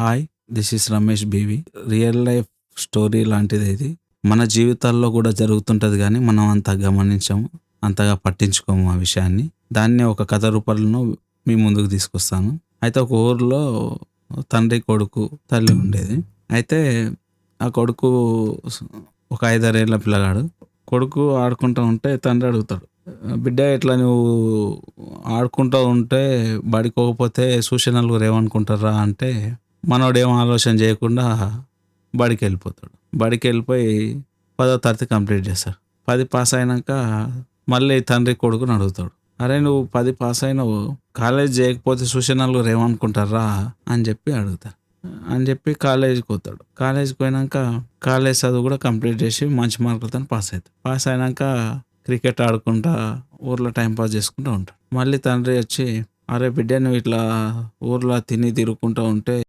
Hi, this is Ramesh BV. Real life story లాంటిది ఇది. మన జీవితాల్లో కూడా జరుగుతుంటది కానీ మనం అంత గమనించము, అంతగా పట్టించుకోము ఆ విషయాన్ని. దాన్ని ఒక కథ రూపంలో మీ ముందుకు తీసుకొస్తాను. అయితే ఒక ఊర్లో తండ్రి, కొడుకు, తల్లి ఉండేది. అయితే ఆ కొడుకు ఒక 5-6 ఏళ్ళ పిల్లగాడు. కొడుకు ఆడుకుంటూ ఉంటే తండ్రి అడుగుతాడు, బిడ్డ ఇట్లా నువ్వు ఆడుకుంటూ ఉంటే బడికి పోకపోతే చూసే నలుగురు ఏమనుకుంటారా అంటే, మనోడు ఏం ఆలోచన చేయకుండా బడికి వెళ్ళిపోతాడు. బడికి వెళ్ళిపోయి 10వ తరగతి కంప్లీట్ చేస్తాడు. 10 పాస్ అయినాక మళ్ళీ తండ్రి కొడుకుని అడుగుతాడు, అరే నువ్వు 10 పాస్ అయినావు, కాలేజ్ చేయకపోతే చూసే నలుగురు ఏమనుకుంటారా అని చెప్పి అడుగుతారు. అని చెప్పి కాలేజీకి పోతాడు. కాలేజీకి పోయినాక కాలేజ్ చదువు కూడా కంప్లీట్ చేసి మంచి మార్కులతో పాస్ అవుతాడు. పాస్ అయినాక క్రికెట్ ఆడుకుంటా ఊర్లో టైంపాస్ చేసుకుంటూ ఉంటాడు. మళ్ళీ తండ్రి వచ్చి, అరే బిడ్డ నువ్వు ఇట్లా ఊర్లో తిరుగుకుంటూ ఉంటే